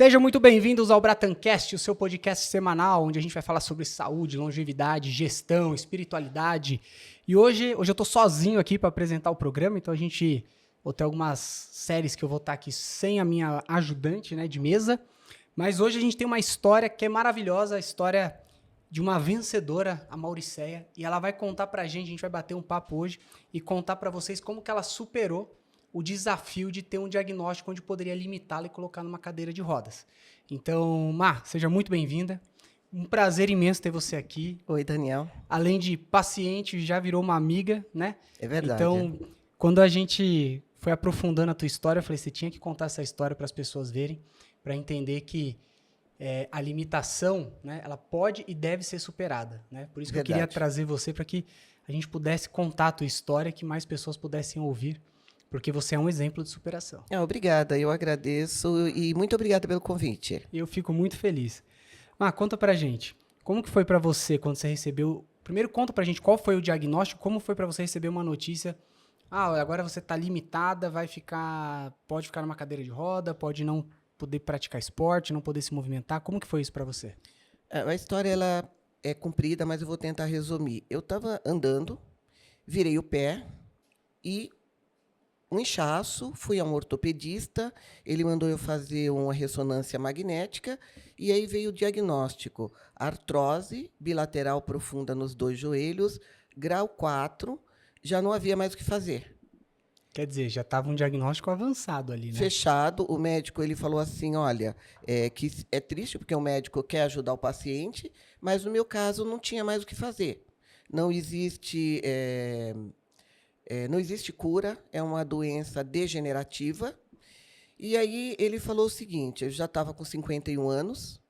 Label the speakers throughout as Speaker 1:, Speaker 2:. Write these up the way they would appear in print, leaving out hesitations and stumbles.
Speaker 1: Sejam muito bem-vindos ao Bratancast, o seu podcast semanal, onde a gente vai falar sobre saúde, longevidade, gestão, espiritualidade. E hoje eu tô sozinho aqui para apresentar o programa, então vou ter algumas séries que eu vou estar aqui sem a minha ajudante, né, de mesa. Mas hoje a gente tem uma história que é maravilhosa, a história de uma vencedora, a Mauricéia, e ela vai contar pra gente, a gente vai bater um papo hoje e contar pra vocês como que ela superou o desafio de ter um diagnóstico onde poderia limitá-la e colocar numa cadeira de rodas. Então, Mar, seja muito bem-vinda. Um prazer imenso ter você aqui.
Speaker 2: Oi, Daniel.
Speaker 1: Além de paciente, já virou uma amiga, né?
Speaker 2: É verdade.
Speaker 1: Então, quando a gente foi aprofundando a tua história, eu falei, você tinha que contar essa história para as pessoas verem, para entender que a limitação, né, ela pode e deve ser superada, né? Por isso que eu queria trazer você para que a gente pudesse contar a tua história, que mais pessoas pudessem ouvir, porque você é um exemplo de superação.
Speaker 2: Obrigada, eu agradeço e muito obrigada pelo convite.
Speaker 1: Eu fico muito feliz. Conta pra gente, como que foi pra você quando você recebeu... Primeiro conta pra gente qual foi o diagnóstico, como foi pra você receber uma notícia, agora você tá limitada, pode ficar numa cadeira de roda, pode não poder praticar esporte, não poder se movimentar. Como que foi isso pra você?
Speaker 2: A história ela é comprida, mas eu vou tentar resumir. Eu estava andando, virei o pé e um inchaço, fui a um ortopedista, ele mandou eu fazer uma ressonância magnética e aí veio o diagnóstico: artrose bilateral profunda nos 2 joelhos, grau 4, já não havia mais o que fazer.
Speaker 1: Quer dizer, já estava um diagnóstico avançado ali, né?
Speaker 2: Fechado, o médico ele falou assim, olha, que é triste porque o médico quer ajudar o paciente, mas no meu caso não tinha mais o que fazer. Não existe... não existe cura, é uma doença degenerativa. E aí ele falou o seguinte: eu já estava com 51 anos,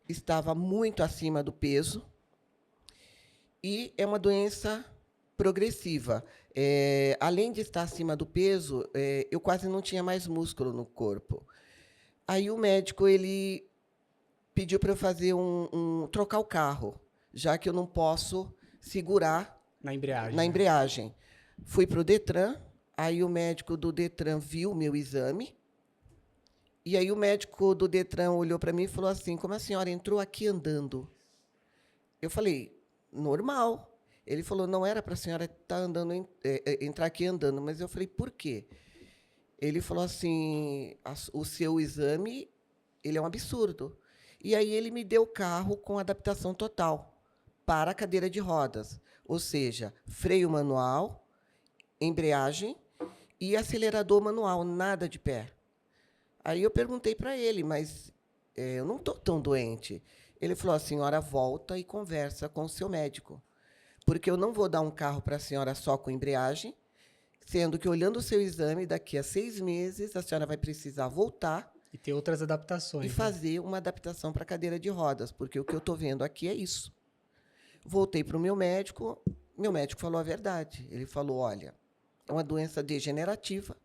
Speaker 2: estava muito acima do peso, e é uma doença progressiva. Além de estar acima do peso, eu quase não tinha mais músculo no corpo. Aí o médico ele pediu para eu fazer trocar o carro, já que eu não posso segurar
Speaker 1: na embreagem.
Speaker 2: Na embreagem. Fui para o Detran, aí o médico do Detran viu o meu exame, e aí o médico do Detran olhou para mim e falou assim: como a senhora entrou aqui andando? Eu falei: normal. Ele falou: não era para a senhora entrar aqui andando, mas eu falei: por quê? Ele falou assim: o seu exame ele é um absurdo. E aí ele me deu o carro com adaptação total para a cadeira de rodas, ou seja, freio manual, embreagem e acelerador manual, nada de pé. Aí eu perguntei para ele, mas eu não estou tão doente. Ele falou: a senhora volta e conversa com o seu médico, porque eu não vou dar um carro para a senhora só com embreagem, sendo que, olhando o seu exame, daqui a 6 meses, a senhora vai precisar voltar
Speaker 1: e ter outras adaptações.
Speaker 2: E fazer uma adaptação para a cadeira de rodas, porque o que eu estou vendo aqui é isso. Voltei para o meu médico falou a verdade. Ele falou: olha, é uma doença degenerativa,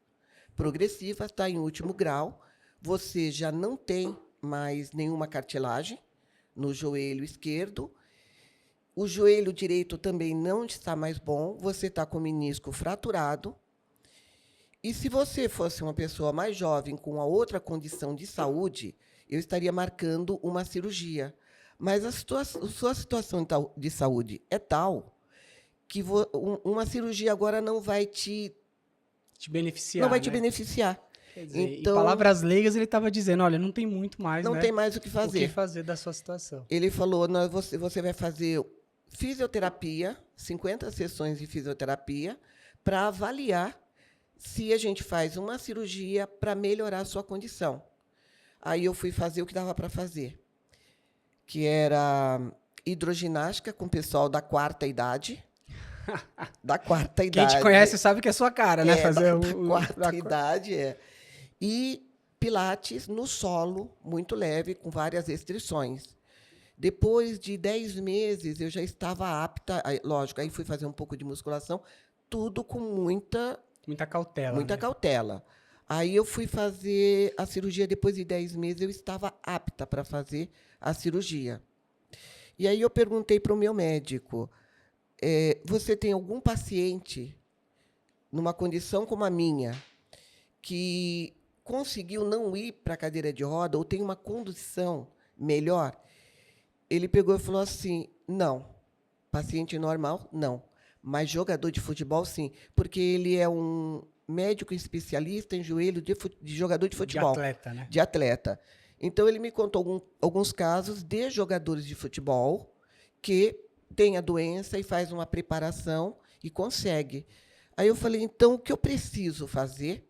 Speaker 2: progressiva, está em último grau, você já não tem mais nenhuma cartilagem no joelho esquerdo, o joelho direito também não está mais bom, você está com o menisco fraturado, e se você fosse uma pessoa mais jovem com uma outra condição de saúde, eu estaria marcando uma cirurgia. Mas a sua situação de saúde é tal que uma cirurgia agora não vai te
Speaker 1: beneficiar.
Speaker 2: Não vai te beneficiar.
Speaker 1: Quer dizer, então, em palavras leigas, ele estava dizendo: olha, não tem muito mais,
Speaker 2: não tem mais o que fazer.
Speaker 1: O que fazer da sua situação.
Speaker 2: Ele falou: você vai fazer fisioterapia, 50 sessões de fisioterapia, para avaliar se a gente faz uma cirurgia para melhorar a sua condição. Aí eu fui fazer o que dava para fazer, que era hidroginástica com o pessoal da 4ª idade. Da 4ª idade.
Speaker 1: Quem te conhece sabe que é sua cara, né?
Speaker 2: Fazer da 4ª idade, E pilates no solo, muito leve, com várias restrições. Depois de 10 meses, eu já estava apta, lógico, aí fui fazer um pouco de musculação, tudo com muita
Speaker 1: cautela.
Speaker 2: Muita cautela. Aí eu fui fazer a cirurgia, depois de 10 meses, eu estava apta para fazer a cirurgia. E aí eu perguntei para o meu médico: você tem algum paciente numa condição como a minha, que conseguiu não ir para a cadeira de roda ou tem uma condição melhor, ele pegou e falou assim, não, paciente normal, não. Mas jogador de futebol, sim. Porque ele é um médico especialista em joelho de jogador de futebol.
Speaker 1: De atleta, né?
Speaker 2: De atleta. Então, ele me contou alguns casos de jogadores de futebol que têm a doença e faz uma preparação e consegue. Aí eu falei, então, o que eu preciso fazer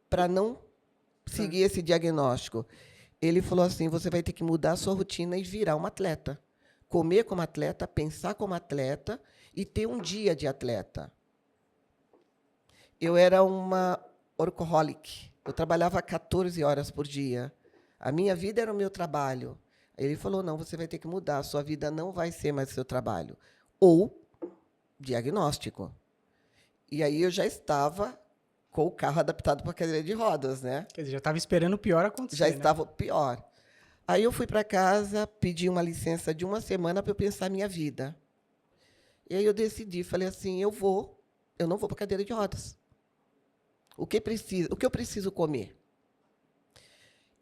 Speaker 2: para não seguir esse diagnóstico? Ele falou assim, você vai ter que mudar a sua rotina e virar um atleta. Comer como atleta, pensar como atleta e ter um dia de atleta. Eu era uma workaholic. Eu trabalhava 14 horas por dia. A minha vida era o meu trabalho. Ele falou, não, você vai ter que mudar. A sua vida não vai ser mais seu trabalho. Ou diagnóstico. E aí eu já estava com o carro adaptado para a cadeira de rodas, né?
Speaker 1: Quer dizer, já estava esperando o pior acontecer,
Speaker 2: Já
Speaker 1: né?
Speaker 2: estava pior. Aí eu fui para casa, pedi uma licença de 1 semana para eu pensar a minha vida. E aí eu decidi, falei assim, eu não vou para a cadeira de rodas. O que eu preciso comer?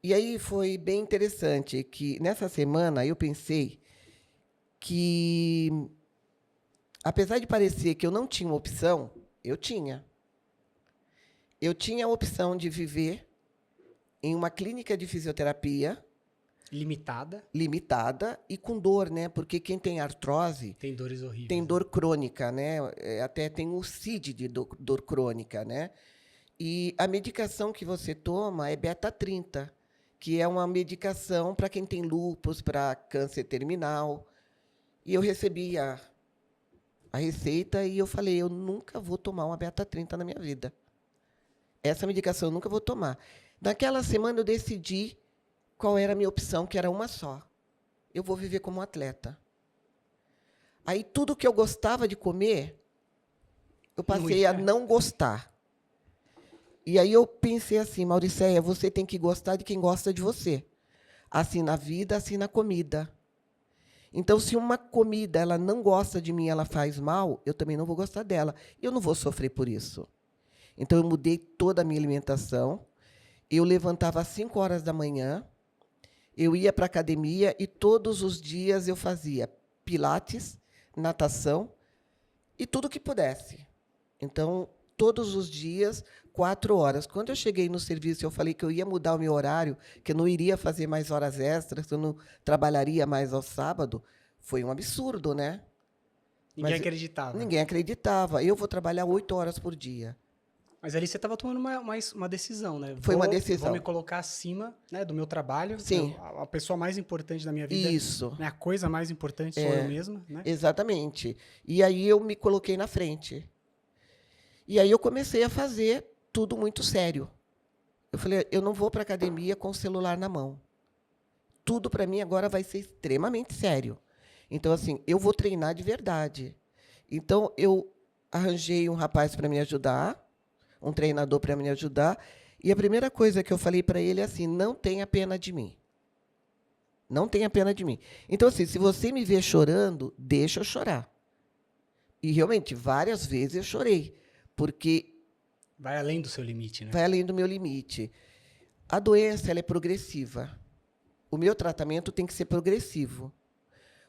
Speaker 2: E aí foi bem interessante que nessa semana eu pensei que, apesar de parecer que eu não tinha uma opção, eu tinha. Eu tinha a opção de viver em uma clínica de fisioterapia limitada e com dor, né? Porque quem tem artrose
Speaker 1: tem dores horríveis.
Speaker 2: Tem dor crônica, né? Até tem o CID de dor crônica, né? E a medicação que você toma é beta-30, que é uma medicação para quem tem lúpus, para câncer terminal. E eu recebi a receita e eu falei, eu nunca vou tomar uma beta-30 na minha vida. Essa medicação eu nunca vou tomar. Naquela semana eu decidi qual era a minha opção, que era uma só. Eu vou viver como um atleta. Aí tudo que eu gostava de comer, eu passei a não gostar. E aí eu pensei assim, Mauricéia, você tem que gostar de quem gosta de você. Assim na vida, assim na comida. Então, se uma comida ela não gosta de mim, ela faz mal, eu também não vou gostar dela. Eu não vou sofrer por isso. Então, eu mudei toda a minha alimentação. Eu levantava às 5 horas da manhã, eu ia para a academia e todos os dias eu fazia pilates, natação e tudo que pudesse. Então, todos os dias, 4 horas. Quando eu cheguei no serviço, eu falei que eu ia mudar o meu horário, que eu não iria fazer mais horas extras, que eu não trabalharia mais ao sábado. Foi um absurdo, né?
Speaker 1: Ninguém acreditava.
Speaker 2: Ninguém acreditava. Eu vou trabalhar 8 horas por dia.
Speaker 1: Mas ali você estava tomando uma decisão, né?
Speaker 2: Foi uma decisão.
Speaker 1: Vou me colocar acima, né, do meu trabalho.
Speaker 2: Sim.
Speaker 1: A pessoa mais importante da minha vida.
Speaker 2: Isso.
Speaker 1: Né, a coisa mais importante sou eu mesma, né?
Speaker 2: Exatamente. E aí eu me coloquei na frente. E aí eu comecei a fazer tudo muito sério. Eu falei, eu não vou para a academia com o celular na mão. Tudo para mim agora vai ser extremamente sério. Então, assim, eu vou treinar de verdade. Então, eu arranjei um rapaz para me ajudar, um treinador para me ajudar, e a primeira coisa que eu falei para ele é assim, não tenha pena de mim. Não tenha pena de mim. Então, assim, se você me ver chorando, deixa eu chorar. E, realmente, várias vezes eu chorei, porque...
Speaker 1: Vai além do seu limite, né?
Speaker 2: Vai além do meu limite. A doença ela é progressiva. O meu tratamento tem que ser progressivo.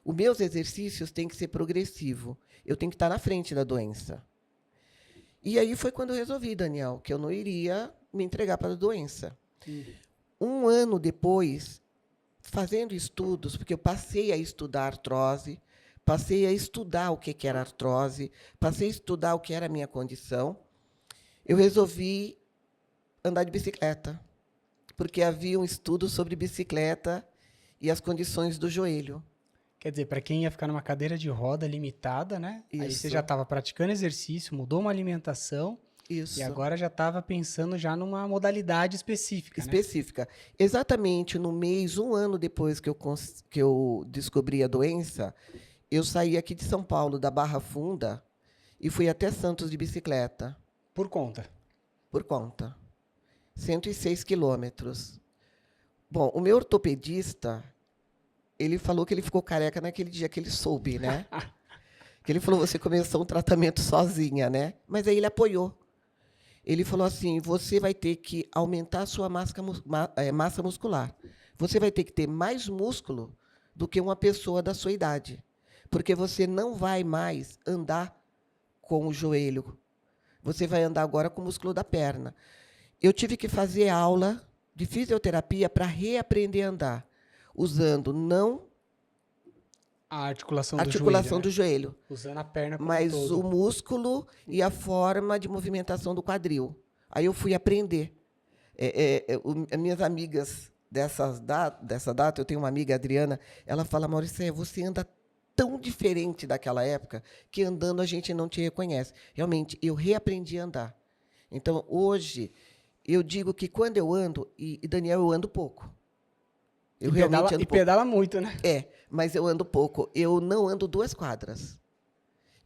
Speaker 2: Os meus exercícios têm que ser progressivo. Eu tenho que estar na frente da doença. E aí foi quando eu resolvi, Daniel, que eu não iria me entregar para a doença. 1 ano depois, fazendo estudos, porque eu passei a estudar artrose, passei a estudar o que era artrose, passei a estudar o que era a minha condição, eu resolvi andar de bicicleta, porque havia um estudo sobre bicicleta e as condições do joelho.
Speaker 1: Quer dizer, para quem ia ficar numa cadeira de roda limitada, né?
Speaker 2: Isso.
Speaker 1: Aí você já estava praticando exercício, mudou uma alimentação.
Speaker 2: Isso.
Speaker 1: E agora já estava pensando já numa modalidade específica,
Speaker 2: específica. Né? Exatamente no mês, 1 ano depois que eu descobri a doença, eu saí aqui de São Paulo, da Barra Funda, e fui até Santos de bicicleta.
Speaker 1: Por conta?
Speaker 2: Por conta. 106 quilômetros. Bom, o meu ortopedista, ele falou que ele ficou careca naquele dia que ele soube, né? Que ele falou, você começou um tratamento sozinha, né? Mas aí ele apoiou. Ele falou assim, você vai ter que aumentar a sua massa muscular. Você vai ter que ter mais músculo do que uma pessoa da sua idade. Porque você não vai mais andar com o joelho. Você vai andar agora com o músculo da perna. Eu tive que fazer aula de fisioterapia para reaprender a andar, usando não
Speaker 1: A articulação
Speaker 2: a
Speaker 1: do
Speaker 2: articulação
Speaker 1: joelho,
Speaker 2: do joelho,
Speaker 1: usando a perna como um
Speaker 2: mas
Speaker 1: todo.
Speaker 2: o músculo e a forma de movimentação do quadril. Aí eu fui aprender. As minhas amigas dessa data, eu tenho uma amiga, Adriana, ela fala, Maurício, você anda tão diferente daquela época que andando a gente não te reconhece. Realmente, eu reaprendi a andar. Então, hoje, eu digo que quando eu ando, e Daniel, eu ando pouco. Eu realmente ando pouco.
Speaker 1: Pedala muito, né?
Speaker 2: Mas eu ando pouco. Eu não ando 2 quadras.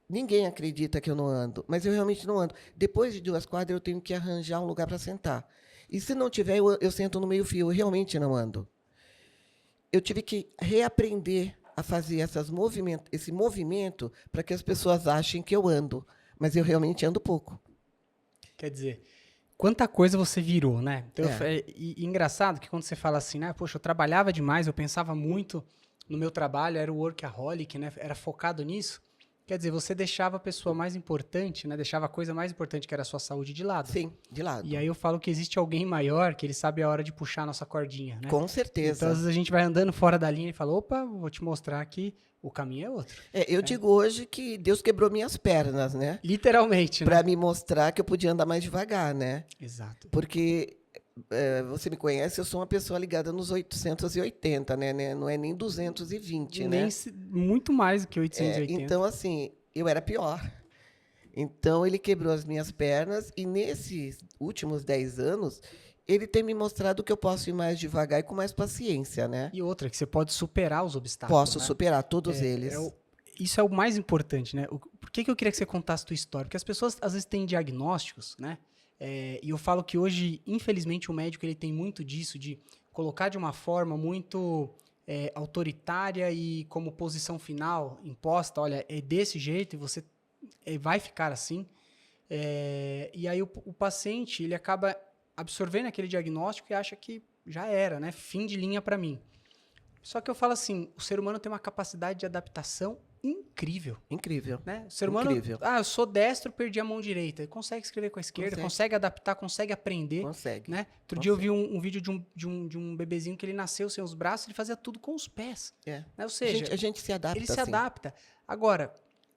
Speaker 2: Ninguém acredita que eu não ando, mas eu realmente não ando. Depois de 2 quadras, eu tenho que arranjar um lugar para sentar. E se não tiver, eu sento no meio-fio. Eu realmente não ando. Eu tive que reaprender a fazer esse movimento para que as pessoas achem que eu ando. Mas eu realmente ando pouco.
Speaker 1: Quer dizer, quanta coisa você virou, né? Então, e engraçado que quando você fala assim, né? Poxa, eu trabalhava demais, eu pensava muito no meu trabalho, era o workaholic, né? Era focado nisso. Quer dizer, você deixava a pessoa mais importante, né? Deixava a coisa mais importante, que era a sua saúde, de lado.
Speaker 2: Sim, de lado.
Speaker 1: E aí eu falo que existe alguém maior que ele sabe a hora de puxar a nossa cordinha, né?
Speaker 2: Com certeza.
Speaker 1: Então, às vezes a gente vai andando fora da linha e fala, opa, vou te mostrar que o caminho é outro.
Speaker 2: Eu digo hoje que Deus quebrou minhas pernas, né?
Speaker 1: Literalmente, né?
Speaker 2: Para me mostrar que eu podia andar mais devagar, né?
Speaker 1: Exato.
Speaker 2: Porque você me conhece, eu sou uma pessoa ligada nos 880, né? Não é nem 220, né?
Speaker 1: Muito mais do que 880.
Speaker 2: Então, assim, eu era pior. Então, ele quebrou as minhas pernas e, nesses últimos 10 anos, ele tem me mostrado que eu posso ir mais devagar e com mais paciência, né?
Speaker 1: E outra, que você pode superar os obstáculos.
Speaker 2: Posso superar todos eles.
Speaker 1: Isso é o mais importante, né? Por que eu queria que você contasse a tua história? Porque as pessoas, às vezes, têm diagnósticos, né? E eu falo que hoje, infelizmente, o médico ele tem muito disso, de colocar de uma forma muito autoritária e como posição final imposta, olha, é desse jeito e você vai ficar assim. E aí o paciente, ele acaba absorvendo aquele diagnóstico e acha que já era, né? Fim de linha para mim. Só que eu falo assim, o ser humano tem uma capacidade de adaptação incrível.
Speaker 2: Incrível.
Speaker 1: Né? O ser humano,
Speaker 2: incrível.
Speaker 1: Eu sou destro, perdi a mão direita. Ele consegue escrever com a esquerda, consegue adaptar, consegue aprender.
Speaker 2: Consegue.
Speaker 1: Né? Outro dia eu vi um vídeo de um bebezinho que ele nasceu sem os braços, ele fazia tudo com os pés. Né? Ou seja,
Speaker 2: a gente se adapta.
Speaker 1: Ele se adapta. Agora,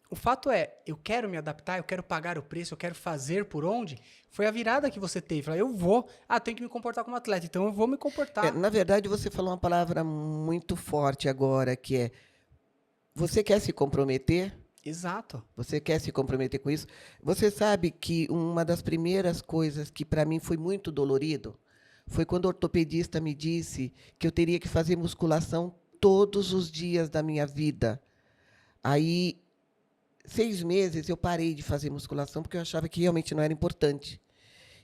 Speaker 1: o fato é, eu quero me adaptar, eu quero pagar o preço, eu quero fazer por onde? Foi a virada que você teve. Eu vou, tenho que me comportar como atleta, então eu vou me comportar.
Speaker 2: Na verdade, você falou uma palavra muito forte agora, que é, você quer se comprometer?
Speaker 1: Exato.
Speaker 2: Você quer se comprometer com isso? Você sabe que uma das primeiras coisas que para mim foi muito dolorido foi quando o ortopedista me disse que eu teria que fazer musculação todos os dias da minha vida. Aí, 6 meses eu parei de fazer musculação porque eu achava que realmente não era importante.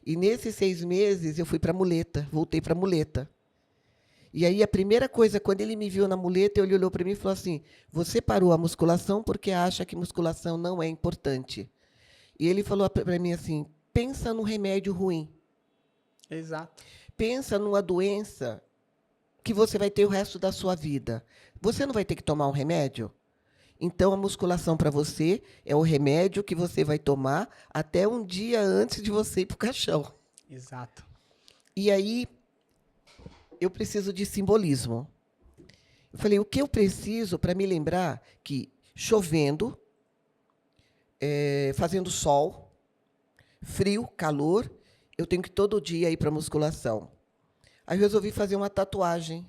Speaker 2: E nesses 6 meses eu fui para a muleta, voltei para a muleta. E aí a primeira coisa, quando ele me viu na muleta, ele olhou para mim e falou assim, você parou a musculação porque acha que musculação não é importante. E ele falou para mim assim, pensa num remédio ruim.
Speaker 1: Exato.
Speaker 2: Pensa numa doença que você vai ter o resto da sua vida. Você não vai ter que tomar um remédio? Então, a musculação para você é o remédio que você vai tomar até um dia antes de você ir para o caixão.
Speaker 1: Exato.
Speaker 2: E aí, eu preciso de simbolismo. Eu falei, o que eu preciso para me lembrar que chovendo, fazendo sol, frio, calor, eu tenho que todo dia ir para a musculação. Aí eu resolvi fazer uma tatuagem.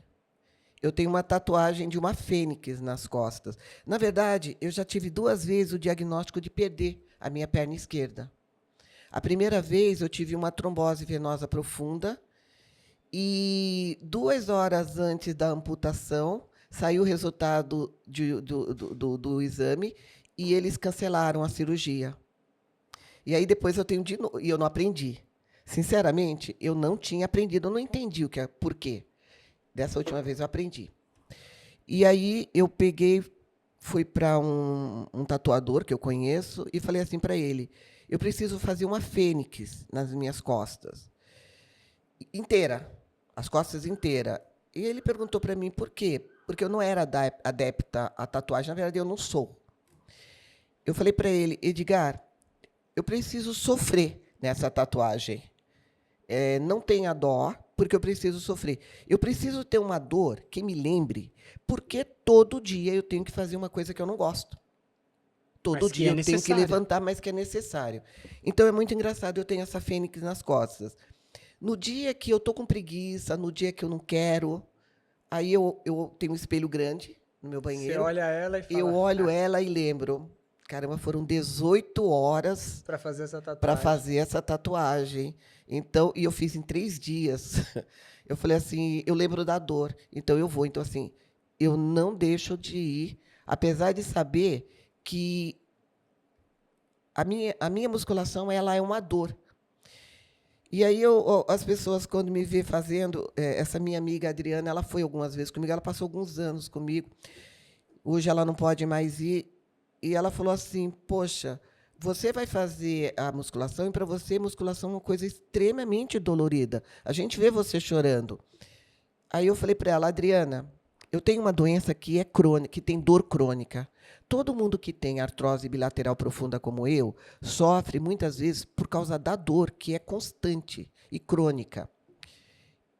Speaker 2: Eu tenho uma tatuagem de uma fênix nas costas. Na verdade, eu já tive 2 vezes o diagnóstico de perder a minha perna esquerda. A primeira vez, eu tive uma trombose venosa profunda e 2 horas antes da amputação, saiu o resultado do exame e eles cancelaram a cirurgia. E aí, depois, eu tenho de novo, e eu não aprendi. Sinceramente, eu não tinha aprendido, eu não entendi por quê. Dessa última vez eu aprendi. E aí eu fui para um tatuador que eu conheço e falei assim para ele, eu preciso fazer uma fênix nas minhas costas. Inteira. As costas inteiras. E ele perguntou para mim por quê. Porque eu não era adepta à tatuagem. Na verdade, eu não sou. Eu falei para ele, Edgar, eu preciso sofrer nessa tatuagem. Não tenha dó, porque eu preciso sofrer. Eu preciso ter uma dor que me lembre, porque todo dia eu tenho que fazer uma coisa que eu não gosto. Todo dia eu tenho que levantar, mas que é necessário. Então, é muito engraçado, eu tenho essa fênix nas costas. No dia que eu estou com preguiça, no dia que eu não quero, aí eu tenho um espelho grande no meu banheiro.
Speaker 1: Você olha ela e fala...
Speaker 2: Eu olho ela e lembro. Caramba, foram 18 horas
Speaker 1: para fazer essa tatuagem.
Speaker 2: Para fazer essa tatuagem. Então, e eu fiz em 3 dias. Eu falei assim, eu lembro da dor, então eu vou. Então, assim, eu não deixo de ir, apesar de saber que a minha musculação ela é uma dor. E aí as pessoas, quando me vê fazendo, essa minha amiga Adriana, ela foi algumas vezes comigo, ela passou alguns anos comigo. Hoje ela não pode mais ir. E ela falou assim, poxa, você vai fazer a musculação e, para você, musculação é uma coisa extremamente dolorida. A gente vê você chorando. Aí eu falei para ela, Adriana, eu tenho uma doença que é crônica, que tem dor crônica. Todo mundo que tem artrose bilateral profunda como eu sofre, muitas vezes, por causa da dor, que é constante e crônica.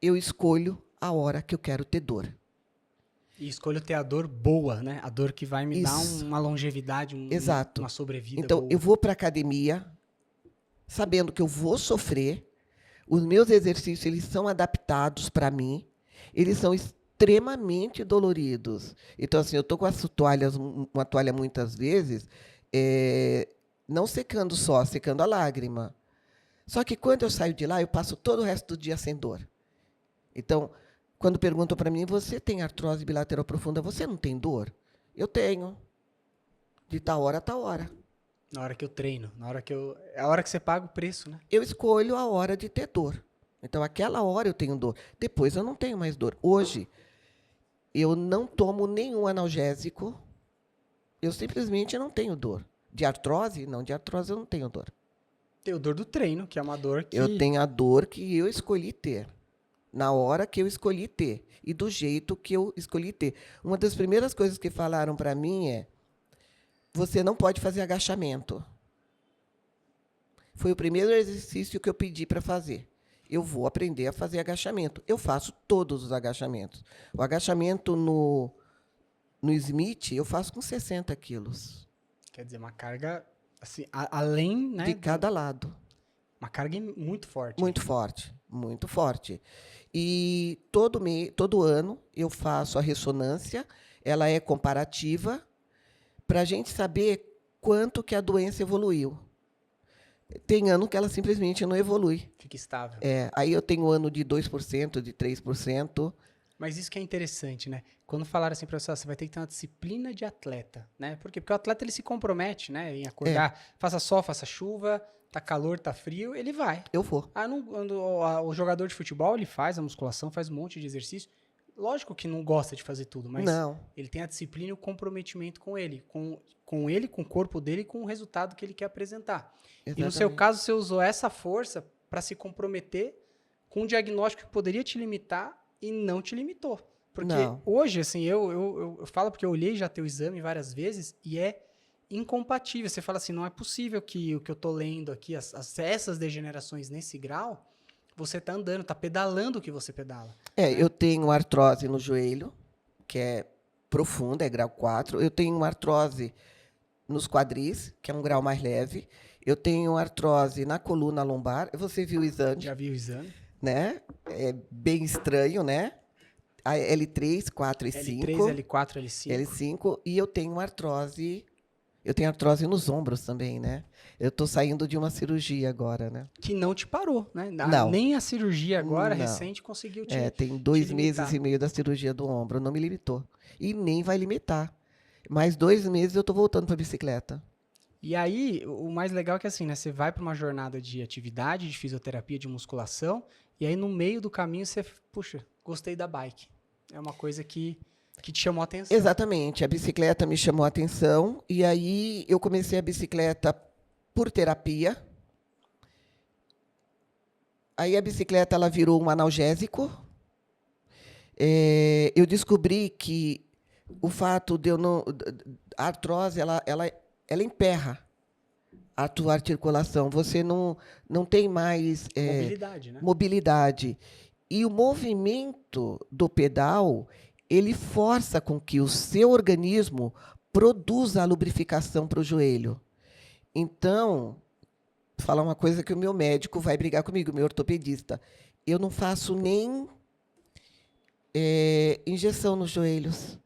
Speaker 2: Eu escolho a hora que eu quero ter dor.
Speaker 1: E escolho ter a dor boa, né? A dor que vai me dar uma longevidade, uma sobrevida
Speaker 2: então,
Speaker 1: boa.
Speaker 2: Eu vou para a academia sabendo que eu vou sofrer. Os meus exercícios eles são adaptados para mim. Eles são extremamente doloridos. Então, assim, eu estou com uma toalha muitas vezes, não secando só, secando a lágrima. Só que quando eu saio de lá, eu passo todo o resto do dia sem dor. Então, quando perguntam para mim, você tem artrose bilateral profunda, você não tem dor? Eu tenho. De tal hora a tal hora.
Speaker 1: Na hora que eu treino, é a hora que você paga o preço, né?
Speaker 2: Eu escolho a hora de ter dor. Então, aquela hora eu tenho dor. Depois eu não tenho mais dor. Hoje, eu não tomo nenhum analgésico. Eu simplesmente não tenho dor. De artrose? Não, de artrose eu não tenho dor.
Speaker 1: Tenho dor do treino, que é uma dor que...
Speaker 2: Eu tenho a dor que eu escolhi ter. Na hora que eu escolhi ter. E do jeito que eu escolhi ter. Uma das primeiras coisas que falaram para mim é: você não pode fazer agachamento. Foi o primeiro exercício que eu pedi para fazer. Eu vou aprender a fazer agachamento. Eu faço todos os agachamentos. O agachamento no Smith, eu faço com 60 quilos.
Speaker 1: Quer dizer, uma carga, assim, além, né?
Speaker 2: De cada lado.
Speaker 1: Uma carga muito forte.
Speaker 2: Muito forte, muito forte. E todo ano eu faço a ressonância, ela é comparativa, para a gente saber quanto que a doença evoluiu. Tem ano que ela simplesmente não evolui.
Speaker 1: Fica estável.
Speaker 2: Aí eu tenho ano de 2%, de 3%.
Speaker 1: Mas isso que é interessante, né? Quando falaram assim, professor, você vai ter que ter uma disciplina de atleta, né? Por quê? Porque o atleta ele se compromete, né? Em acordar, faça sol, faça chuva, tá calor, tá frio, ele vai.
Speaker 2: Eu vou.
Speaker 1: O jogador de futebol, ele faz a musculação, faz um monte de exercício. Lógico que não gosta de fazer tudo, mas ele tem a disciplina e o comprometimento com ele, com ele, com o corpo dele e com o resultado que ele quer apresentar. Exatamente. E no seu caso, você usou essa força para se comprometer com um diagnóstico que poderia te limitar e não te limitou. Porque hoje, assim, eu falo porque eu olhei já teu exame várias vezes e é incompatível. Você fala assim, não é possível que o que eu tô lendo aqui, essas degenerações nesse grau, você tá andando, tá pedalando o que você pedala.
Speaker 2: Eu tenho artrose no joelho, que é profunda, é grau 4. Eu tenho uma artrose nos quadris, que é um grau mais leve. Eu tenho artrose na coluna lombar. Você viu o exame?
Speaker 1: Já vi o exame.
Speaker 2: Né? É bem estranho, né? A L3, 4 e 5.
Speaker 1: L3, L4, L5.
Speaker 2: L5. E eu tenho artrose... Eu tenho artrose nos ombros também, né? Eu estou saindo de uma cirurgia agora, né?
Speaker 1: Que não te parou, né?
Speaker 2: Não.
Speaker 1: Nem a cirurgia agora, recente, conseguiu te
Speaker 2: tem 2 meses e meio da cirurgia do ombro. Não me limitou. E nem vai limitar. Mais 2 meses eu estou voltando para a bicicleta.
Speaker 1: E aí, o mais legal é que assim, né? Você vai para uma jornada de atividade, de fisioterapia, de musculação, e aí no meio do caminho você, puxa, gostei da bike. É uma coisa que te chamou a atenção.
Speaker 2: Exatamente. A bicicleta me chamou a atenção. E aí eu comecei a bicicleta por terapia. Aí a bicicleta ela virou um analgésico. Eu descobri que o fato de eu não... A artrose, ela emperra a tua articulação. Você não tem mais
Speaker 1: Mobilidade, né?
Speaker 2: mobilidade. E o movimento do pedal, ele força com que o seu organismo produza a lubrificação para o joelho. Então, vou falar uma coisa que o meu médico vai brigar comigo, o meu ortopedista. Eu não faço nem injeção nos joelhos.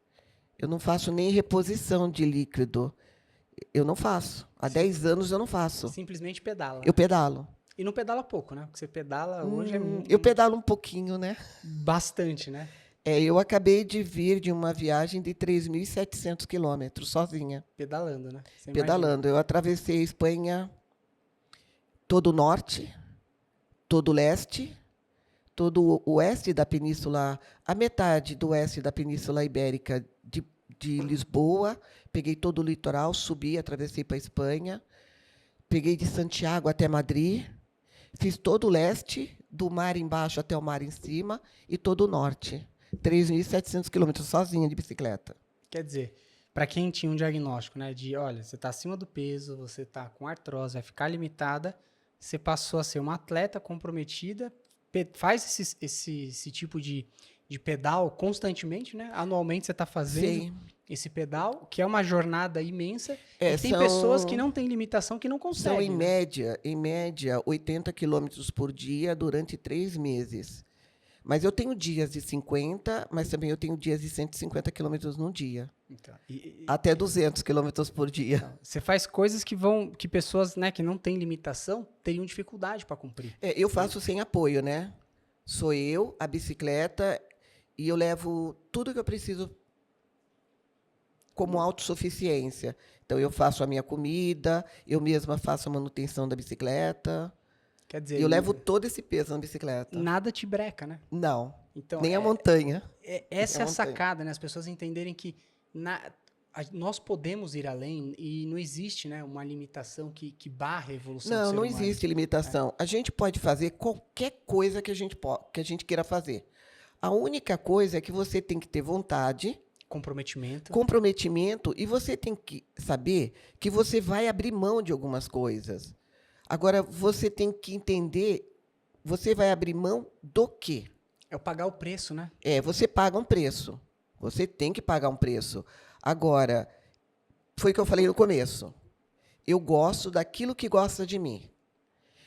Speaker 2: Eu não faço nem reposição de líquido. Eu não faço. Há 10 anos eu não faço.
Speaker 1: Simplesmente pedala.
Speaker 2: Eu pedalo.
Speaker 1: E não pedala pouco, né? Porque você pedala hoje
Speaker 2: Eu pedalo um pouquinho, né?
Speaker 1: bastante, né?
Speaker 2: Eu acabei de vir de uma viagem de 3.700 quilômetros, sozinha.
Speaker 1: Pedalando, né? Você
Speaker 2: Pedalando. Eu atravessei a Espanha, todo o norte, todo o leste, todo o oeste da Península, a metade do oeste da Península Ibérica de Lisboa, peguei todo o litoral, subi, atravessei para a Espanha, peguei de Santiago até Madrid, fiz todo o leste, do mar embaixo até o mar em cima, e todo o norte. 3.700 quilômetros sozinha de bicicleta.
Speaker 1: Quer dizer, para quem tinha um diagnóstico, né, de, olha, você está acima do peso, você está com artrose, vai ficar limitada, você passou a ser uma atleta comprometida, faz esse tipo de pedal constantemente, né? Anualmente você está fazendo
Speaker 2: Sim.
Speaker 1: esse pedal, que é uma jornada imensa, e tem
Speaker 2: são-
Speaker 1: pessoas que não têm limitação, que não conseguem.
Speaker 2: São,
Speaker 1: né?
Speaker 2: em média, 80 quilômetros por dia durante 3 meses. Mas eu tenho dias de 50, mas também eu tenho dias de 150 quilômetros num dia.
Speaker 1: Então,
Speaker 2: Até 200 quilômetros por dia.
Speaker 1: você faz coisas que pessoas, né, que não têm limitação teriam dificuldade para cumprir.
Speaker 2: Eu faço sem apoio, né? Sou eu, a bicicleta, e eu levo tudo que eu preciso como autossuficiência. Então, eu faço a minha comida, eu mesma faço a manutenção da bicicleta.
Speaker 1: Quer dizer,
Speaker 2: Eu levo todo esse peso na bicicleta.
Speaker 1: nada te breca, né?
Speaker 2: Não,
Speaker 1: Então,
Speaker 2: nem a montanha.
Speaker 1: essa é a
Speaker 2: montanha.
Speaker 1: sacada, né? As pessoas entenderem que nós podemos ir além e não existe, né, uma limitação que barre a evolução do
Speaker 2: Não,
Speaker 1: ser
Speaker 2: não
Speaker 1: humano.
Speaker 2: existe limitação. A gente pode fazer qualquer coisa que a gente queira fazer. A única coisa é que você tem que ter vontade, comprometimento, e você tem que saber que você vai abrir mão de algumas coisas. Agora, você tem que entender, você vai abrir mão do quê?
Speaker 1: É o pagar o preço, né?
Speaker 2: Você paga um preço. Você tem que pagar um preço. Agora, foi o que eu falei no começo. Eu gosto daquilo que gosta de mim.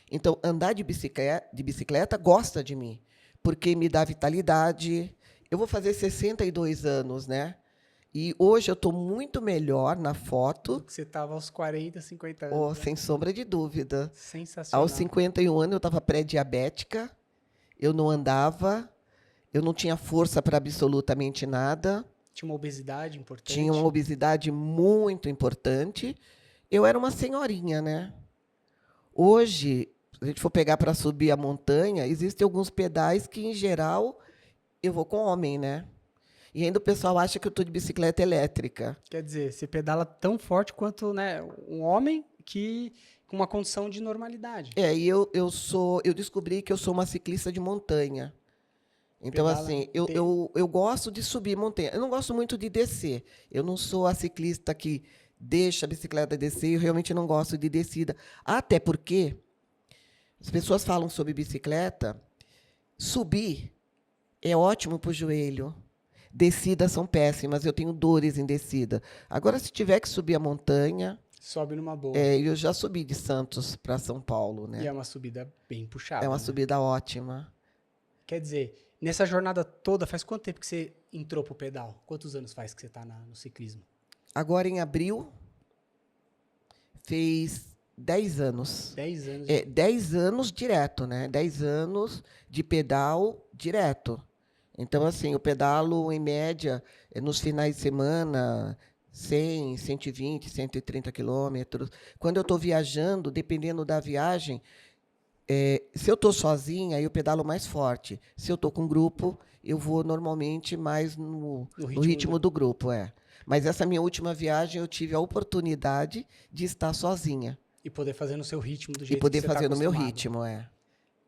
Speaker 2: Então, andar de bicicleta gosta de mim, porque me dá vitalidade. Eu vou fazer 62 anos, né? E hoje eu estou muito melhor na foto.
Speaker 1: Que você estava aos 40, 50 anos.
Speaker 2: Sem sombra de dúvida.
Speaker 1: Sensacional.
Speaker 2: Aos 51 anos eu estava pré-diabética, eu não andava, eu não tinha força para absolutamente nada.
Speaker 1: Tinha uma obesidade importante.
Speaker 2: Tinha uma obesidade muito importante. Eu era uma senhorinha, né? Hoje, se a gente for pegar para subir a montanha, existem alguns pedais que, em geral, eu vou com homem, né? E ainda o pessoal acha que eu estou de bicicleta elétrica.
Speaker 1: Quer dizer, você pedala tão forte quanto, né, um homem com uma condição de normalidade.
Speaker 2: E eu descobri que eu sou uma ciclista de montanha. Então,
Speaker 1: Pedala
Speaker 2: assim, eu gosto de subir montanha. Eu não gosto muito de descer. Eu não sou a ciclista que deixa a bicicleta descer. Eu realmente não gosto de descida. Até porque as pessoas falam sobre bicicleta. Subir é ótimo para o joelho. Descidas são péssimas. Eu tenho dores em descida. Agora, se tiver que subir a montanha...
Speaker 1: Sobe numa boa.
Speaker 2: Eu já subi de Santos para São Paulo, né?
Speaker 1: E é uma subida bem puxada.
Speaker 2: É uma
Speaker 1: né?
Speaker 2: subida ótima.
Speaker 1: Quer dizer, nessa jornada toda, faz quanto tempo que você entrou pro pedal? Quantos anos faz que você está no ciclismo?
Speaker 2: Agora, em abril, fez 10 anos.
Speaker 1: 10 anos.
Speaker 2: 10 anos direto, né? 10 anos de pedal direto. Então, assim, eu pedalo, em média, nos finais de semana, 100, 120, 130 quilômetros. Quando eu estou viajando, dependendo da viagem, se eu estou sozinha, eu pedalo mais forte. Se eu estou com grupo, eu vou normalmente mais no ritmo do grupo. Mas essa minha última viagem, eu tive a oportunidade de estar sozinha.
Speaker 1: E poder fazer no seu ritmo, do jeito
Speaker 2: E poder
Speaker 1: que você
Speaker 2: fazer
Speaker 1: tá
Speaker 2: no meu
Speaker 1: acostumado.
Speaker 2: ritmo,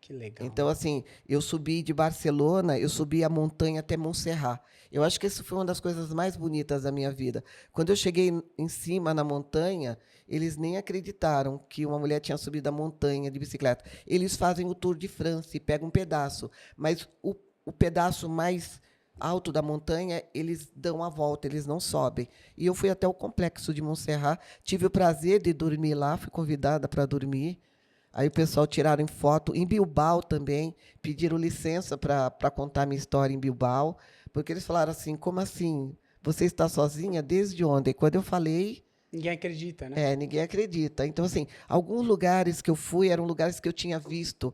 Speaker 1: Que legal.
Speaker 2: Então, assim, eu subi de Barcelona, eu subi a montanha até Montserrat. Eu acho que isso foi uma das coisas mais bonitas da minha vida. Quando eu cheguei em cima na montanha, eles nem acreditaram que uma mulher tinha subido a montanha de bicicleta. Eles fazem o Tour de France e pegam um pedaço, mas o pedaço mais alto da montanha, eles dão a volta, eles não sobem. E eu fui até o complexo de Montserrat, tive o prazer de dormir lá, fui convidada para dormir. Aí o pessoal tiraram foto. Em Bilbao também, pediram licença para contar minha história em Bilbao, porque eles falaram assim, como assim? Você está sozinha desde onde? E quando eu falei,
Speaker 1: Ninguém acredita, né?
Speaker 2: ninguém acredita. Então, assim, alguns lugares que eu fui eram lugares que eu tinha visto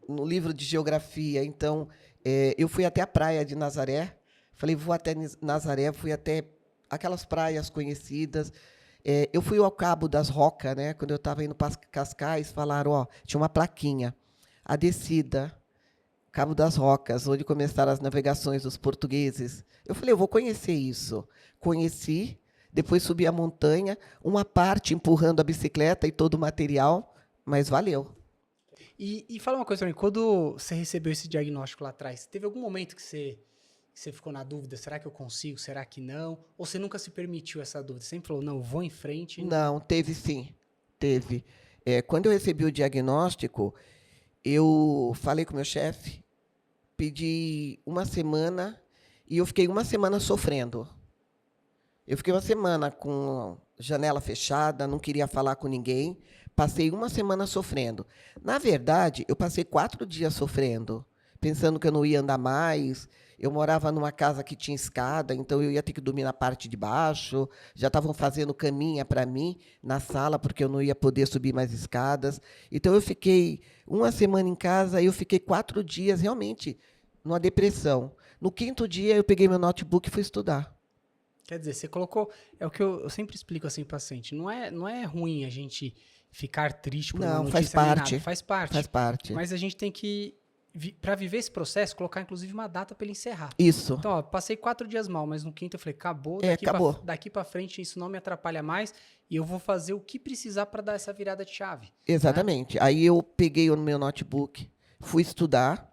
Speaker 2: no livro de geografia. Então, eu fui até a praia de Nazaré, falei, vou até Nazaré, fui até aquelas praias conhecidas. Eu fui ao Cabo das Rocas, né? Quando eu estava indo para Cascais, falaram, ó, tinha uma plaquinha, a descida, Cabo das Rocas, onde começaram as navegações dos portugueses. Eu falei, eu vou conhecer isso. Conheci, depois subi a montanha, uma parte empurrando a bicicleta e todo o material, mas valeu.
Speaker 1: E fala uma coisa pra mim, quando você recebeu esse diagnóstico lá atrás, teve algum momento que você ficou na dúvida, será que eu consigo, será que não? Ou você nunca se permitiu essa dúvida? Sempre falou, não, eu vou em frente.
Speaker 2: Não, teve sim, teve. Quando eu recebi o diagnóstico, eu falei com o meu chefe, pedi uma semana e eu fiquei uma semana sofrendo. Eu fiquei uma semana com janela fechada, não queria falar com ninguém. Passei uma semana sofrendo. Na verdade, eu passei 4 dias sofrendo, pensando que eu não ia andar mais. Eu morava numa casa que tinha escada, então eu ia ter que dormir na parte de baixo. Já estavam fazendo caminha para mim na sala, porque eu não ia poder subir mais escadas. Então, eu fiquei uma semana em casa e eu fiquei 4 dias realmente numa depressão. No 5º dia, eu peguei meu notebook e fui estudar.
Speaker 1: Quer dizer, você colocou, é o que eu sempre explico assim pro paciente, não é ruim a gente ficar triste por uma
Speaker 2: Não,
Speaker 1: notícia
Speaker 2: faz parte.
Speaker 1: nem nada, faz parte.
Speaker 2: Faz parte.
Speaker 1: Mas a gente tem que, para viver esse processo, colocar inclusive uma data para ele encerrar.
Speaker 2: Isso.
Speaker 1: Então, ó, passei 4 dias mal, mas no 5º eu falei, acabou,
Speaker 2: Acabou.
Speaker 1: Daqui para frente isso não me atrapalha mais e eu vou fazer o que precisar para dar essa virada de chave.
Speaker 2: Exatamente. Né? Aí eu peguei o meu notebook, fui estudar.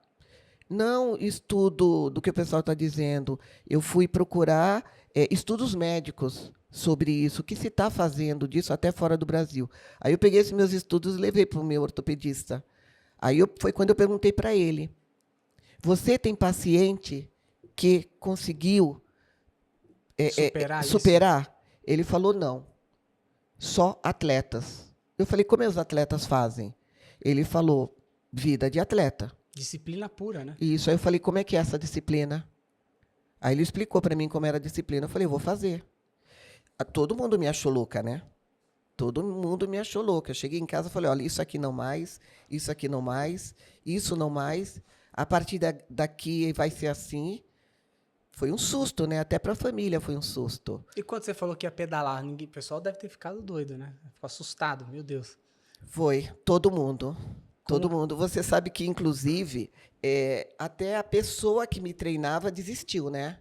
Speaker 2: Não estudo do que o pessoal está dizendo. Eu fui procurar estudos médicos sobre isso, o que se está fazendo disso até fora do Brasil. Aí eu peguei esses meus estudos e levei para o meu ortopedista. Aí foi quando eu perguntei para ele, você tem paciente que conseguiu superar? Ele falou, não, só atletas. Eu falei, como os atletas fazem? Ele falou, vida de atleta.
Speaker 1: Disciplina pura, né?
Speaker 2: Isso, aí eu falei, como é que é essa disciplina? Aí ele explicou para mim como era a disciplina. Eu falei, eu vou fazer. Todo mundo me achou louca, né? Todo mundo me achou louca. Eu cheguei em casa e falei, olha, isso aqui não mais, isso aqui não mais, isso não mais. A partir daqui vai ser assim. Foi um susto, né? Até para a família foi um susto.
Speaker 1: E quando você falou que ia pedalar, o pessoal deve ter ficado doido, né? Ficou assustado, meu Deus.
Speaker 2: Foi, todo mundo. Todo mundo. Você sabe que, inclusive, até a pessoa que me treinava desistiu, né?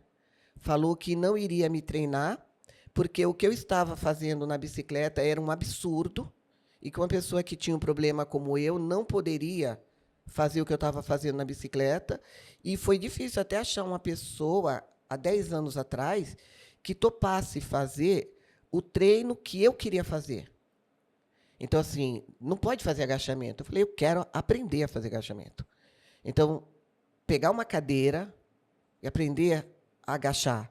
Speaker 2: Falou que não iria me treinar, porque o que eu estava fazendo na bicicleta era um absurdo e que uma pessoa que tinha um problema como eu não poderia fazer o que eu estava fazendo na bicicleta. E foi difícil até achar uma pessoa, há 10 anos atrás, que topasse fazer o treino que eu queria fazer. Então, assim, não pode fazer agachamento. Eu falei, eu quero aprender a fazer agachamento. Então, pegar uma cadeira e aprender a agachar.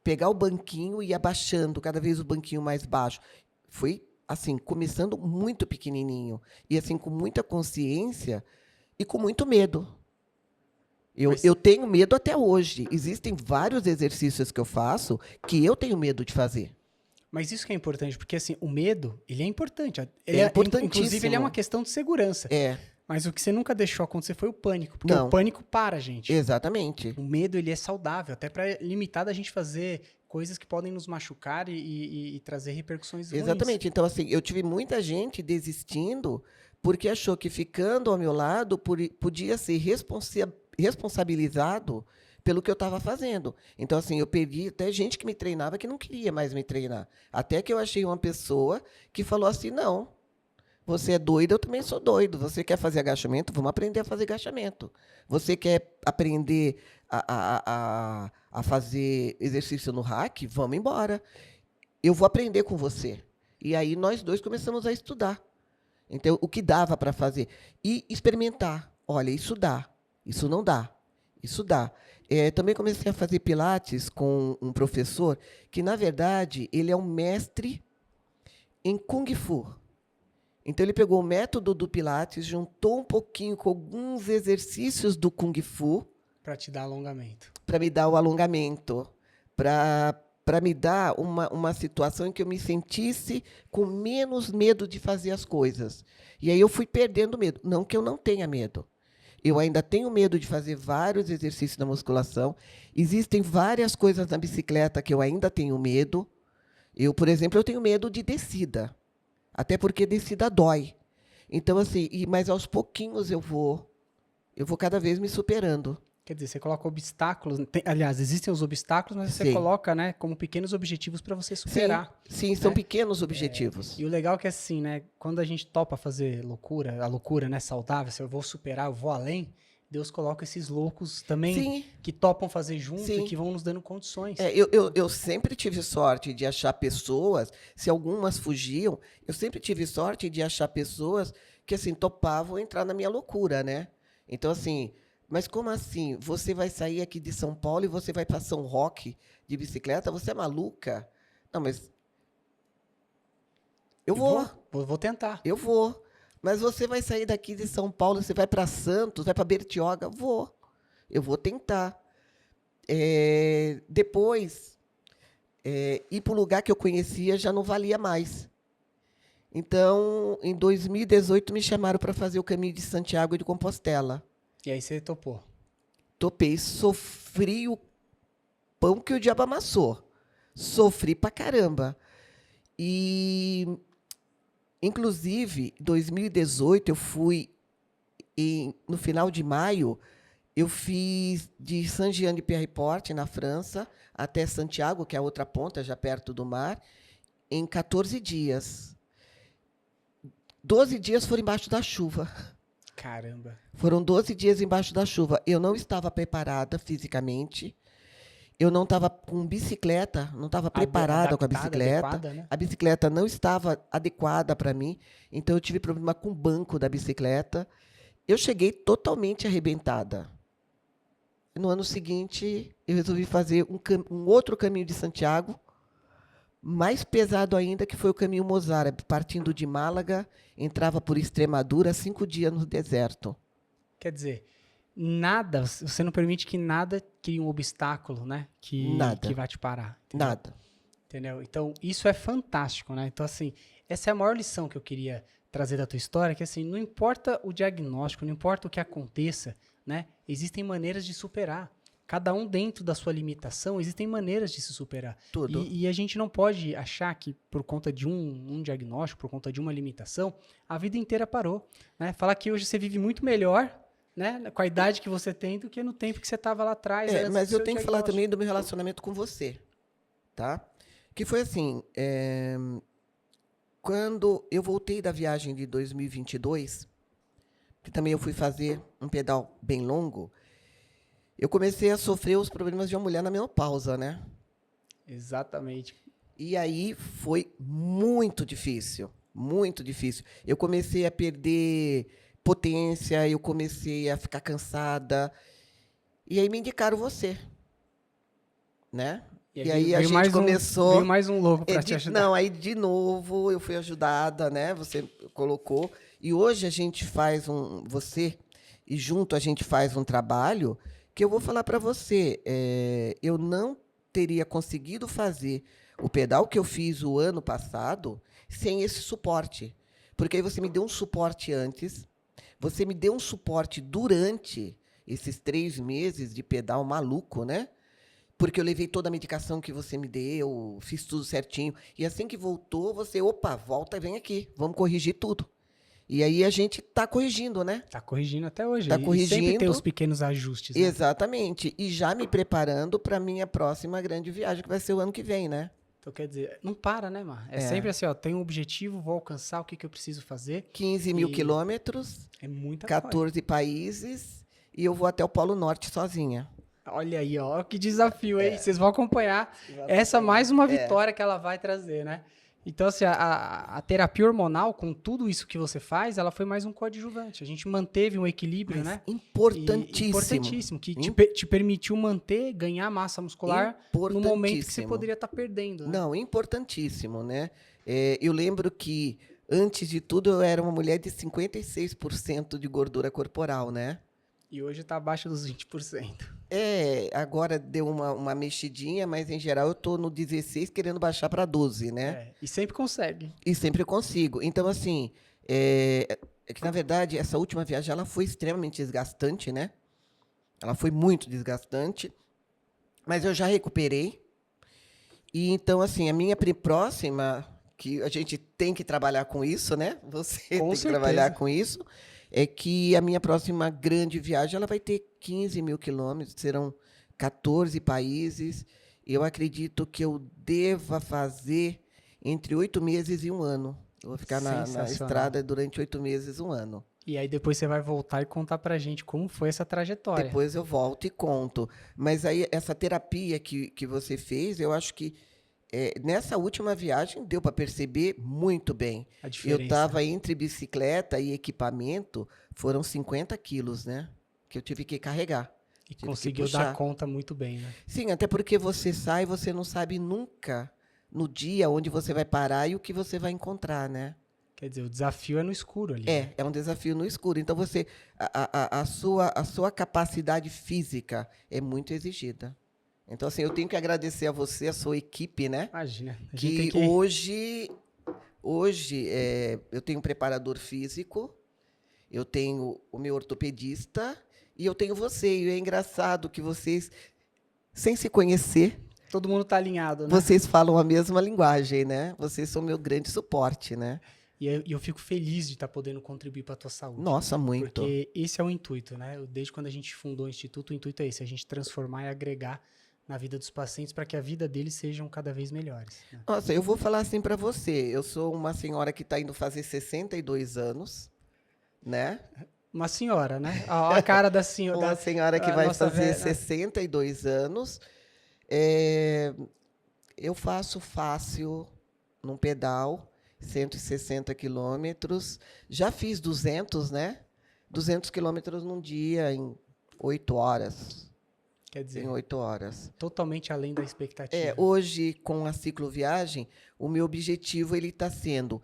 Speaker 2: Pegar o banquinho e ir abaixando cada vez o banquinho mais baixo. Foi, assim, começando muito pequenininho. E, assim, com muita consciência e com muito medo. Eu tenho medo até hoje. Existem vários exercícios que eu faço que eu tenho medo de fazer.
Speaker 1: Mas isso que é importante, porque assim, o medo, ele é importante.
Speaker 2: É importantíssimo.
Speaker 1: Inclusive, ele é uma questão de segurança. Mas o que você nunca deixou acontecer foi o pânico. Porque o pânico para a gente.
Speaker 2: Exatamente.
Speaker 1: O medo, ele é saudável, até para limitar da gente fazer coisas que podem nos machucar e trazer repercussões ruins.
Speaker 2: Exatamente. Então, assim, eu tive muita gente desistindo porque achou que ficando ao meu lado podia ser responsabilizado pelo que eu estava fazendo. Então, assim, eu perdi até gente que me treinava que não queria mais me treinar. Até que eu achei uma pessoa que falou assim, não, Você é doido, eu também sou doido. Você quer fazer agachamento? Vamos aprender a fazer agachamento. Você quer aprender a fazer exercício no rack? Vamos embora. Eu vou aprender com você. E aí nós dois começamos a estudar. Então, o que dava para fazer? E experimentar. Olha, isso dá, isso não dá, isso dá. Também comecei a fazer pilates com um professor que, na verdade, ele é um mestre em Kung Fu. Então, ele pegou o método do pilates, juntou um pouquinho com alguns exercícios do Kung Fu.
Speaker 1: Para te dar alongamento.
Speaker 2: Para me dar o alongamento, para me dar uma situação em que eu me sentisse com menos medo de fazer as coisas. E aí eu fui perdendo medo. Não que eu não tenha medo. Eu ainda tenho medo de fazer vários exercícios na musculação. Existem várias coisas na bicicleta que eu ainda tenho medo. Eu, por exemplo, eu tenho medo de descida. Até porque descida dói. Então, assim, mas aos pouquinhos eu vou cada vez me superando.
Speaker 1: Quer dizer, você coloca obstáculos. Aliás, existem os obstáculos, mas você coloca, né, como pequenos objetivos para você superar.
Speaker 2: Sim, são pequenos objetivos.
Speaker 1: E o legal é que, assim, né, quando a gente topa fazer loucura, a loucura, né, saudável, se eu vou superar, eu vou além, Deus coloca esses loucos também que topam fazer junto e que vão nos dando condições.
Speaker 2: Eu sempre tive sorte de achar pessoas, se algumas fugiam, eu sempre tive sorte de achar pessoas que, assim, topavam entrar na minha loucura, né? Então, assim... Mas como assim? Você vai sair aqui de São Paulo e você vai para São Roque de bicicleta? Você é maluca? Não, mas... Eu vou.
Speaker 1: Vou tentar.
Speaker 2: Eu vou. Mas você vai sair daqui de São Paulo, você vai para Santos, vai para Bertioga? Vou. Eu vou tentar. Depois, ir para o lugar que eu conhecia já não valia mais. Então, em 2018, me chamaram para fazer o caminho de Santiago de Compostela.
Speaker 1: E aí você topou?
Speaker 2: Topei, sofri o pão que o diabo amassou. Sofri pra caramba. E, inclusive, em 2018, eu fui, no final de maio, eu fiz de Saint-Jean-de-Pierreport, na França, até Santiago, que é a outra ponta, já perto do mar, em 14 dias. 12 dias foram embaixo da chuva.
Speaker 1: Caramba.
Speaker 2: Foram 12 dias embaixo da chuva. Eu não estava preparada fisicamente. Eu não estava com bicicleta, não estava preparada com a bicicleta.
Speaker 1: Adequada, né?
Speaker 2: A bicicleta não estava adequada para mim. Então, eu tive problema com o banco da bicicleta. Eu cheguei totalmente arrebentada. No ano seguinte, eu resolvi fazer um outro caminho de Santiago, mais pesado ainda, que foi o caminho Mozárabe, partindo de Málaga, entrava por Extremadura, 5 dias no deserto.
Speaker 1: Quer dizer, nada, você não permite que nada crie um obstáculo, né? Que vai te parar. Entendeu?
Speaker 2: Nada.
Speaker 1: Entendeu? Então, isso é fantástico, né? Então, assim, essa é a maior lição que eu queria trazer da tua história, que assim, não importa o diagnóstico, não importa o que aconteça, né? Existem maneiras de superar. Cada um dentro da sua limitação, existem maneiras de se superar.
Speaker 2: Tudo.
Speaker 1: E a gente não pode achar que por conta de um diagnóstico, por conta de uma limitação, a vida inteira parou. Né? Falar que hoje você vive muito melhor, né, com a idade que você tem do que no tempo que você estava lá atrás.
Speaker 2: Mas eu tenho que falar também do meu relacionamento com você. Tá? Que foi assim, quando eu voltei da viagem de 2022, que também eu fui fazer um pedal bem longo, eu comecei a sofrer os problemas de uma mulher na menopausa, né?
Speaker 1: Exatamente.
Speaker 2: E aí foi muito difícil, muito difícil. Eu comecei a perder potência, eu comecei a ficar cansada. E aí me indicaram você, né? E aí a gente começou...
Speaker 1: Veio mais um louco para te ajudar.
Speaker 2: Não, aí de novo eu fui ajudada, né? Você colocou. E hoje a gente faz e junto a gente faz um trabalho que eu vou falar para você. Eu não teria conseguido fazer o pedal que eu fiz o ano passado sem esse suporte. Porque aí você me deu um suporte antes, você me deu um suporte durante esses 3 meses de pedal maluco, né? Porque eu levei toda a medicação que você me deu, fiz tudo certinho. E assim que voltou, você, volta e vem aqui, vamos corrigir tudo. E aí a gente está corrigindo, né?
Speaker 1: Está corrigindo até hoje.
Speaker 2: Está corrigindo.
Speaker 1: Sempre tem os pequenos ajustes. Né?
Speaker 2: Exatamente. E já me preparando para a minha próxima grande viagem, que vai ser o ano que vem, né?
Speaker 1: Então, quer dizer, não para, né, Mar? É sempre assim, ó, tem um objetivo, vou alcançar, o que eu preciso fazer.
Speaker 2: 15 mil quilômetros,
Speaker 1: É muita coisa.
Speaker 2: 14 países, e eu vou até o Polo Norte sozinha.
Speaker 1: Olha aí, ó, que desafio, hein? Vocês vão acompanhar essa mais uma vitória que ela vai trazer, né? Então, assim, a terapia hormonal, com tudo isso que você faz, ela foi mais um coadjuvante. A gente manteve um equilíbrio, né?
Speaker 2: Importantíssimo.
Speaker 1: Importantíssimo, que te permitiu manter, ganhar massa muscular no momento que você poderia estar perdendo. Né?
Speaker 2: Não, importantíssimo, né? Eu lembro que, antes de tudo, eu era uma mulher de 56% de gordura corporal, né?
Speaker 1: E hoje está abaixo dos 20%.
Speaker 2: Agora deu uma mexidinha, mas em geral eu tô no 16 querendo baixar para 12, né?
Speaker 1: E sempre consegue.
Speaker 2: E sempre consigo. Então, assim, é que na verdade essa última viagem ela foi extremamente desgastante, né? Ela foi muito desgastante, mas eu já recuperei. E então, assim, a minha próxima, que a gente tem que trabalhar com isso, né? Você tem que trabalhar com isso. É que a minha próxima grande viagem ela vai ter 15 mil quilômetros, serão 14 países. Eu acredito que eu deva fazer entre 8 meses e 1 ano. Eu vou ficar na estrada durante 8 meses, 1 ano.
Speaker 1: E aí depois você vai voltar e contar pra gente como foi essa trajetória.
Speaker 2: Depois eu volto e conto. Mas aí essa terapia que você fez, eu acho que nessa última viagem deu para perceber muito bem.
Speaker 1: A diferença.
Speaker 2: Eu estava entre bicicleta e equipamento, foram 50 quilos, né? Que eu tive que carregar.
Speaker 1: E conseguiu dar conta muito bem, né?
Speaker 2: Sim, até porque você sai, você não sabe nunca no dia onde você vai parar e o que você vai encontrar, né?
Speaker 1: Quer dizer, o desafio é no escuro ali.
Speaker 2: É um desafio no escuro. Então, a sua capacidade física é muito exigida. Então, assim, eu tenho que agradecer a você, a sua equipe, né?
Speaker 1: Imagina.
Speaker 2: Que hoje eu tenho um preparador físico, eu tenho o meu ortopedista e eu tenho você. E é engraçado que vocês, sem se conhecer...
Speaker 1: Todo mundo está alinhado, né?
Speaker 2: Vocês falam a mesma linguagem, né? Vocês são meu grande suporte, né?
Speaker 1: E eu fico feliz de estar podendo contribuir para a tua saúde.
Speaker 2: Nossa, muito.
Speaker 1: Porque esse é o intuito, né? Desde quando a gente fundou o Instituto, o intuito é esse, a gente transformar e agregar na vida dos pacientes para que a vida deles sejam cada vez melhores. Né?
Speaker 2: Nossa, eu vou falar assim para você. Eu sou uma senhora que está indo fazer 62 anos, né?
Speaker 1: Uma senhora, né? A cara da senhora.
Speaker 2: Uma senhora que vai fazer 62 anos. Eu faço fácil num pedal, 160 quilômetros. Já fiz 200, né? 200 quilômetros num dia, em 8 horas.
Speaker 1: Quer dizer,
Speaker 2: em 8 horas.
Speaker 1: Totalmente além da expectativa.
Speaker 2: Hoje, com a cicloviagem, o meu objetivo está sendo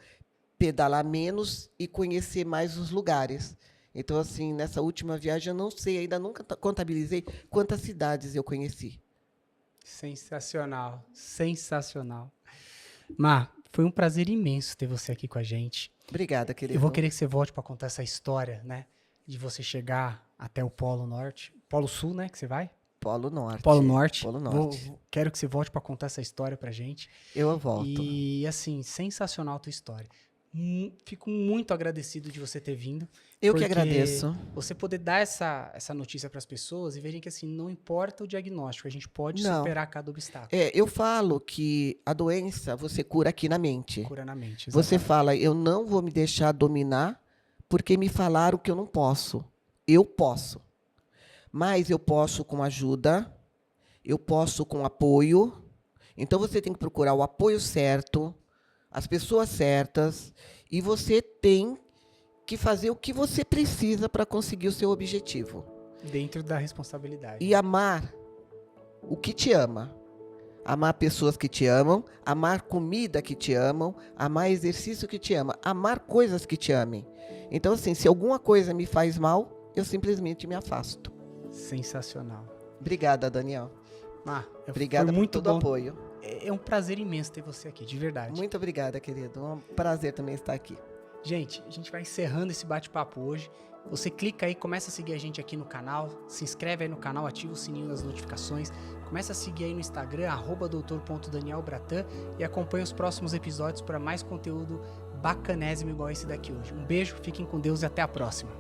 Speaker 2: pedalar menos e conhecer mais os lugares. Então, assim, nessa última viagem, eu não sei, ainda nunca contabilizei quantas cidades eu conheci.
Speaker 1: Sensacional, sensacional. Mar, foi um prazer imenso ter você aqui com a gente.
Speaker 2: Obrigada, querido.
Speaker 1: Eu vou querer que você volte para contar essa história, né? De você chegar até o Polo Norte. Polo Sul, né? Que você vai?
Speaker 2: Polo Norte.
Speaker 1: Polo Norte.
Speaker 2: Polo Norte.
Speaker 1: Quero que você volte para contar essa história pra gente.
Speaker 2: Eu volto.
Speaker 1: E, assim, sensacional a tua história. Fico muito agradecido de você ter vindo.
Speaker 2: Eu que agradeço.
Speaker 1: Você poder dar essa notícia para as pessoas e verem que, assim, não importa o diagnóstico, a gente pode superar cada obstáculo.
Speaker 2: Eu falo que a doença você cura aqui na mente.
Speaker 1: Cura na mente, exatamente.
Speaker 2: Você fala, eu não vou me deixar dominar porque me falaram que eu não posso. Eu posso. Mas eu posso com ajuda, eu posso com apoio. Então, você tem que procurar o apoio certo, as pessoas certas, e você tem que fazer o que você precisa para conseguir o seu objetivo.
Speaker 1: Dentro da responsabilidade.
Speaker 2: E amar o que te ama. Amar pessoas que te amam, amar comida que te amam, amar exercício que te ama, amar coisas que te amem. Então, assim, se alguma coisa me faz mal, eu simplesmente me afasto.
Speaker 1: Sensacional.
Speaker 2: Obrigada, Daniel.
Speaker 1: Obrigada
Speaker 2: por todo o apoio.
Speaker 1: É um prazer imenso ter você aqui, de verdade.
Speaker 2: Muito obrigada, querido. É um prazer também estar aqui.
Speaker 1: Gente, a gente vai encerrando esse bate-papo hoje. Você clica aí, começa a seguir a gente aqui no canal, se inscreve aí no canal, ativa o sininho das notificações, começa a seguir aí no Instagram, @doutor.danielbratan, e acompanha os próximos episódios para mais conteúdo bacanésimo igual esse daqui hoje. Um beijo, fiquem com Deus e até a próxima.